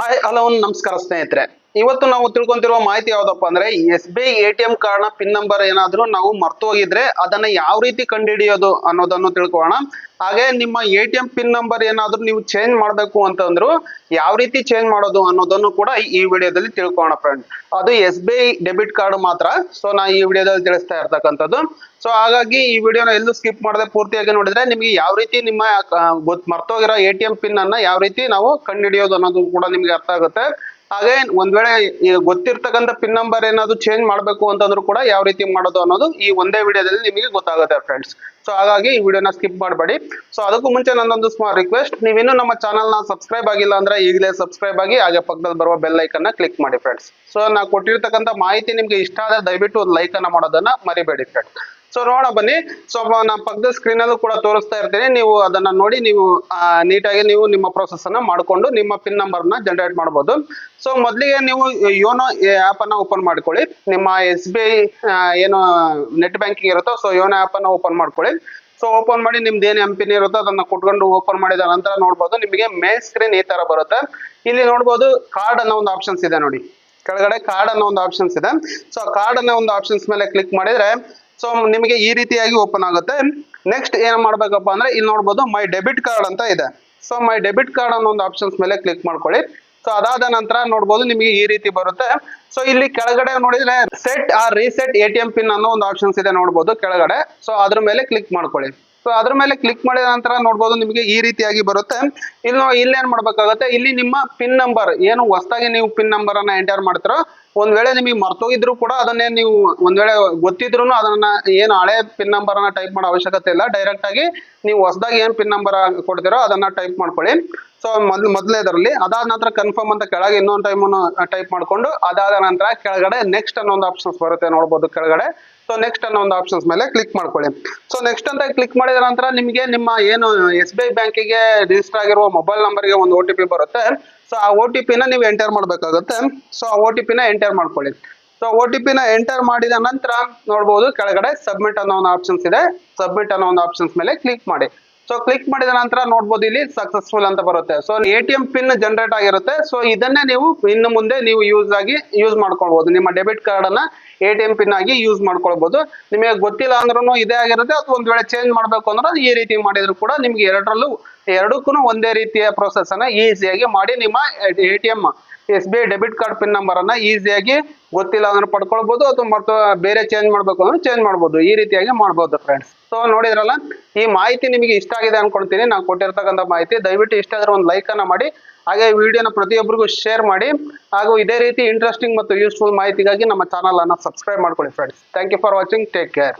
Hello ನಮಸ್ಕಾರ ಸ್ನೇಹಿತರೆ. ಇವತ್ತು ನಾವು ತಿಳ್ಕೊಂತಿರುವ ಮಾಹಿತಿ ಯಾವ್ದಪ್ಪ ಅಂದ್ರೆ SBI ATM ಕಾರ್ಡ್ ನ ಪಿನ್ ನಂಬರ್ ಏನಾದ್ರೂ ನಾವು ಮರ್ತು ಹೋಗಿದ್ರೆ ಅದನ್ನ ಯಾವ ರೀತಿ ಕಂಡುಹಿಡಿಯೋದು ಅನ್ನೋದನ್ನು ತಿಳ್ಕೊಳ್ಳೋಣ. ಹಾಗೆ ನಿಮ್ಮ ATM ಪಿನ್ ನಂಬರ್ ಏನಾದ್ರೂ ನೀವು ಚೇಂಜ್ ಮಾಡಬೇಕು ಅಂತಂದ್ರು ಯಾವ ರೀತಿ ಚೇಂಜ್ ಮಾಡೋದು ಅನ್ನೋದನ್ನು ಕೂಡ ಈ ವಿಡಿಯೋದಲ್ಲಿ ತಿಳ್ಕೊಳ್ಳೋಣ ಫ್ರೆಂಡ್. ಅದು SBI ಡೆಬಿಟ್ ಕಾರ್ಡ್ ಮಾತ್ರ. ಸೊ ನಾ ಈ ವಿಡಿಯೋದಲ್ಲಿ ತಿಳಿಸ್ತಾ ಇರ್ತಕ್ಕಂಥದ್ದು. ಸೊ ಹಾಗಾಗಿ ಈ ವಿಡಿಯೋನ ಎಲ್ಲೂ ಸ್ಕಿಪ್ ಮಾಡದೆ ಪೂರ್ತಿಯಾಗಿ ನೋಡಿದ್ರೆ ನಿಮಗೆ ಯಾವ ರೀತಿ ನಿಮ್ಮ ಮರ್ತೋಗಿರೋ ATM ಪಿನ್ ಅನ್ನ ಯಾವ ರೀತಿ ನಾವು ಕಂಡುಹಿಡಿಯೋದು ಅನ್ನೋದು ಕೂಡ ನಿಮ್ಗೆ ಅರ್ಥ ಆಗುತ್ತೆ. ಹಾಗೆ ಒಂದ್ ವೇಳೆ ಗೊತ್ತಿರ್ತಕ್ಕಂಥ ಪಿನ್ ನಂಬರ್ ಏನಾದ್ರು ಚೇಂಜ್ ಮಾಡ್ಬೇಕು ಅಂತಂದ್ರು ಕೂಡ ಯಾವ ರೀತಿ ಮಾಡೋದು ಅನ್ನೋದು ಈ ಒಂದೇ ವಿಡಿಯೋದಲ್ಲಿ ನಿಮಗೆ ಗೊತ್ತಾಗುತ್ತೆ ಫ್ರೆಂಡ್ಸ್. ಸೊ ಹಾಗಾಗಿ ಈ ವಿಡಿಯೋನ ಸ್ಕಿಪ್ ಮಾಡಬೇಡಿ. ಸೊ ಅದಕ್ಕೂ ಮುಂಚೆ ನನ್ನೊಂದು ಸ್ಮಾಲ್ ರಿಕ್ವೆಸ್ಟ್, ನೀವಿನ್ನೂ ನಮ್ಮ ಚಾನಲ್ ನ ಸಬ್ಸ್ಕ್ರೈಬ್ ಆಗಿಲ್ಲ ಅಂದ್ರೆ ಈಗಲೇ ಸಬ್ಸ್ಕ್ರೈಬ್ ಆಗಿ ಹಾಗೆ ಪಕ್ಕದಲ್ಲಿ ಬರುವ ಬೆಲ್ ಐಕನ್ ನ ಕ್ಲಿಕ್ ಮಾಡಿ ಫ್ರೆಂಡ್ಸ್. ಸೊ ನಾ ಕೊಟ್ಟಿರ್ತಕ್ಕಂಥ ಮಾಹಿತಿ ನಿಮ್ಗೆ ಇಷ್ಟ ಆದ್ರೆ ದಯವಿಟ್ಟು ಒಂದು ಲೈಕ್ ಅನ್ನ ಮಾಡೋದನ್ನ ಮರಿಬೇಡಿ ಫ್ರೆಂಡ್ಸ್. ಸೊ ನೋಡೋಣ ಬನ್ನಿ. ಸೊ ನಾ ಪಕ್ಕದ ಸ್ಕ್ರೀನ್ ಅಲ್ಲೂ ಕೂಡ ತೋರಿಸ್ತಾ ಇರ್ತೀನಿ, ನೀವು ಅದನ್ನ ನೋಡಿ ನೀವು ನೀಟಾಗಿ ನೀವು ನಿಮ್ಮ ಪ್ರೊಸೆಸ್ ಅನ್ನ ಮಾಡ್ಕೊಂಡು ನಿಮ್ಮ ಪಿನ್ ನಂಬರ್ ನ ಜನರೇಟ್ ಮಾಡಬಹುದು. ಸೊ ಮೊದಲಿಗೆ ನೀವು ಯೋನೋ ಆಪ್ ಅನ್ನ ಓಪನ್ ಮಾಡ್ಕೊಳ್ಳಿ. ನಿಮ್ಮ SBI ಏನು ನೆಟ್ ಬ್ಯಾಂಕಿಂಗ್ ಇರುತ್ತೋ ಸೊ ಯೋನೋ ಆಪ್ ಅನ್ನ ಓಪನ್ ಮಾಡ್ಕೊಳ್ಳಿ. ಸೊ ಓಪನ್ ಮಾಡಿ ನಿಮ್ದು ಏನು ಪಿನ್ ಇರುತ್ತೋ ಅದನ್ನ ಕೊಟ್ಕೊಂಡು ಓಪನ್ ಮಾಡಿದ ನಂತರ ನೋಡ್ಬೋದು ನಿಮಗೆ ಮೇನ್ ಸ್ಕ್ರೀನ್ ಈ ತರ ಬರುತ್ತೆ. ಇಲ್ಲಿ ನೋಡ್ಬೋದು ಕಾರ್ಡ್ ಅನ್ನೋ ಒಂದು ಆಪ್ಷನ್ಸ್ ಇದೆ ನೋಡಿ, ಕೆಳಗಡೆ ಕಾರ್ಡ್ ಅನ್ನೋ ಒಂದು ಆಪ್ಷನ್ಸ್ ಇದೆ. ಸೊ ಕಾರ್ಡ್ ಅನ್ನೋ ಒಂದು ಆಪ್ಷನ್ಸ್ ಮೇಲೆ ಕ್ಲಿಕ್ ಮಾಡಿದ್ರೆ ಸೊ ನಿಮಗೆ ಈ ರೀತಿಯಾಗಿ ಓಪನ್ ಆಗುತ್ತೆ. ನೆಕ್ಸ್ಟ್ ಏನ್ ಮಾಡ್ಬೇಕಪ್ಪ ಅಂದ್ರೆ ಇಲ್ಲಿ ನೋಡ್ಬೋದು ಮೈ ಡೆಬಿಟ್ ಕಾರ್ಡ್ ಅಂತ ಇದೆ. ಸೊ ಮೈ ಡೆಬಿಟ್ ಕಾರ್ಡ್ ಅನ್ನೋ ಒಂದು ಆಪ್ಷನ್ಸ್ ಮೇಲೆ ಕ್ಲಿಕ್ ಮಾಡ್ಕೊಳ್ಳಿ. ಸೊ ಅದಾದ ನಂತರ ನೋಡ್ಬೋದು ನಿಮಗೆ ಈ ರೀತಿ ಬರುತ್ತೆ. ಸೊ ಇಲ್ಲಿ ಕೆಳಗಡೆ ನೋಡಿದ್ರೆ set or reset ATM pin ಅನ್ನೋ ಒಂದು ಆಪ್ಷನ್ಸ್ ಇದೆ ನೋಡ್ಬೋದು ಕೆಳಗಡೆ. ಸೊ ಅದ್ರ ಮೇಲೆ ಕ್ಲಿಕ್ ಮಾಡ್ಕೊಳ್ಳಿ. ಸೊ ಅದ್ರ ಮೇಲೆ ಕ್ಲಿಕ್ ಮಾಡಿದ ನಂತರ ನೋಡ್ಬೋದು ನಿಮಗೆ ಈ ರೀತಿಯಾಗಿ ಬರುತ್ತೆ. ಇಲ್ಲೇನ್ ಮಾಡ್ಬೇಕಾಗುತ್ತೆ, ಇಲ್ಲಿ ನಿಮ್ಮ ಪಿನ್ ನಂಬರ್ ಏನು ಹೊಸದಾಗಿ ನೀವು ಪಿನ್ ನಂಬರ್ ಅನ್ನ ಎಂಟರ್ ಮಾಡ್ತೀರೋ, ಒಂದ್ ವೇಳೆ ನಿಮಗೆ ಮರ್ತೋಗಿದ್ರು ಕೂಡ ಅದನ್ನೇ ನೀವು ಒಂದ್ ವೇಳೆ ಗೊತ್ತಿದ್ರು ಅದನ್ನ ಏನು ಹಳೆ ಪಿನ್ ನಂಬರ್ ಅನ್ನ ಟೈಪ್ ಮಾಡೋ ಅವಶ್ಯಕತೆ ಇಲ್ಲ. ಡೈರೆಕ್ಟ್ ಆಗಿ ನೀವು ಹೊಸದಾಗಿ ಏನ್ ಪಿನ್ ನಂಬರ್ ಕೊಡ್ತೀರೋ ಅದನ್ನ ಟೈಪ್ ಮಾಡ್ಕೊಳ್ಳಿ. ಸೊ ಮೊದಲೇದರಲ್ಲಿ ಅದಾದ ನಂತರ ಕನ್ಫರ್ಮ್ ಅಂತ ಕೆಳಗೆ ಇನ್ನೊಂದು ಟೈಮ್ ಟೈಪ್ ಮಾಡ್ಕೊಂಡು ಅದಾದ ನಂತರ ಕೆಳಗಡೆ ನೆಕ್ಸ್ಟ್ ಅನ್ನೋ ಒಂದು ಆಪ್ಷನ್ಸ್ ಬರುತ್ತೆ ನೋಡ್ಬೋದು ಕೆಳಗಡೆ. ಸೊ ನೆಕ್ಸ್ಟ್ ಅನ್ನೋ ಒಂದು ಆಪ್ಷನ್ಸ್ ಮೇಲೆ ಕ್ಲಿಕ್ ಮಾಡ್ಕೊಳ್ಳಿ. ಸೊ ನೆಕ್ಸ್ಟ್ ಅಂತ ಕ್ಲಿಕ್ ಮಾಡಿದ ನಂತರ ನಿಮಗೆ ನಿಮ್ಮ ಏನು SBI ಬ್ಯಾಂಕಿಗೆ ರಿಜಿಸ್ಟರ್ ಆಗಿರುವ ಮೊಬೈಲ್ ನಂಬರ್ಗೆ ಒಂದು OTP ಬರುತ್ತೆ. ಸೊ ಆ OTP ನ ನೀವು ಎಂಟರ್ ಮಾಡ್ಬೇಕಾಗುತ್ತೆ. ಸೊ ಆ OTP ನ ಎಂಟರ್ ಮಾಡ್ಕೊಳ್ಳಿ. ಸೊ OTP ನ ಎಂಟರ್ ಮಾಡಿದ ನಂತರ ನೋಡ್ಬೋದು ಕೆಳಗಡೆ ಸಬ್ಮಿಟ್ ಅನ್ನೋ ಒಂದು ಆಪ್ಷನ್ಸ್ ಇದೆ. ಸಬ್ಮಿಟ್ ಅನ್ನೋ ಒಂದು ಆಪ್ಷನ್ಸ್ ಮೇಲೆ ಕ್ಲಿಕ್ ಮಾಡಿ. ಸೊ ಕ್ಲಿಕ್ ಮಾಡಿದ ನಂತರ ನೋಡ್ಬೋದು ಇಲ್ಲಿ ಸಕ್ಸಸ್ಫುಲ್ ಅಂತ ಬರುತ್ತೆ. ಸೊ ATM ಪಿನ್ ಜನರೇಟ್ ಆಗಿರುತ್ತೆ. ಸೊ ಇದನ್ನೇ ನೀವು ಇನ್ನು ಮುಂದೆ ನೀವು ಯೂಸ್ ಮಾಡ್ಕೊಳ್ಬಹುದು. ನಿಮ್ಮ ಡೆಬಿಟ್ ಕಾರ್ಡ್ ಅನ್ನ ATM ಪಿನ್ ಆಗಿ ಯೂಸ್ ಮಾಡ್ಕೊಳ್ಬಹುದು. ನಿಮಗೆ ಗೊತ್ತಿಲ್ಲ ಅಂದ್ರೂ ಇದೇ ಆಗಿರುತ್ತೆ, ಅಥವಾ ಒಂದ್ ವೇಳೆ ಚೇಂಜ್ ಮಾಡ್ಬೇಕು ಅಂದ್ರೆ ಈ ರೀತಿ ಮಾಡಿದ್ರು ಕೂಡ ನಿಮ್ಗೆ ಎರಡಕ್ಕೂ ಒಂದೇ ರೀತಿಯ ಪ್ರೊಸೆಸ್ ಅನ್ನ ಈಸಿಯಾಗಿ ಮಾಡಿ ನಿಮ್ಮ ATM SBI debit card pin number ಅನ್ನ ಈಸಿಯಾಗಿ ಗೊತ್ತಿಲ್ಲ ಅಂದ್ರೆ ಪಡ್ಕೊಳ್ಬಹುದು, ಅಥವಾ ಬೇರೆ ಚೇಂಜ್ ಮಾಡ್ಬೇಕು ಅಂದ್ರೆ ಚೇಂಜ್ ಮಾಡ್ಬೋದು. ಈ ರೀತಿಯಾಗಿ ಮಾಡ್ಬೋದು ಫ್ರೆಂಡ್ಸ್. ಸೊ ನೋಡಿದ್ರಲ್ಲ, ಈ ಮಾಹಿತಿ ನಿಮಗೆ ಇಷ್ಟ ಆಗಿದೆ ಅನ್ಕೊಳ್ತೀನಿ. ನಾನು ಕೊಟ್ಟಿರ್ತಕ್ಕಂಥ ಮಾಹಿತಿ ದಯವಿಟ್ಟು ಇಷ್ಟ ಆದ್ರೆ ಒಂದು ಲೈಕ್ ಅನ್ನ ಮಾಡಿ, ಹಾಗೆ ವಿಡಿಯೋನ ಪ್ರತಿಯೊಬ್ಬರಿಗೂ ಶೇರ್ ಮಾಡಿ, ಹಾಗೂ ಇದೇ ರೀತಿ ಇಂಟ್ರೆಸ್ಟಿಂಗ್ ಮತ್ತು ಯೂಸ್ಫುಲ್ ಮಾಹಿತಿಗಾಗಿ ನಮ್ಮ ಚಾನಲ್ ಅನ್ನ ಸಬ್ಸ್ಕ್ರೈಬ್ ಮಾಡ್ಕೊಳ್ಳಿ friends. Thank you for watching. Take care.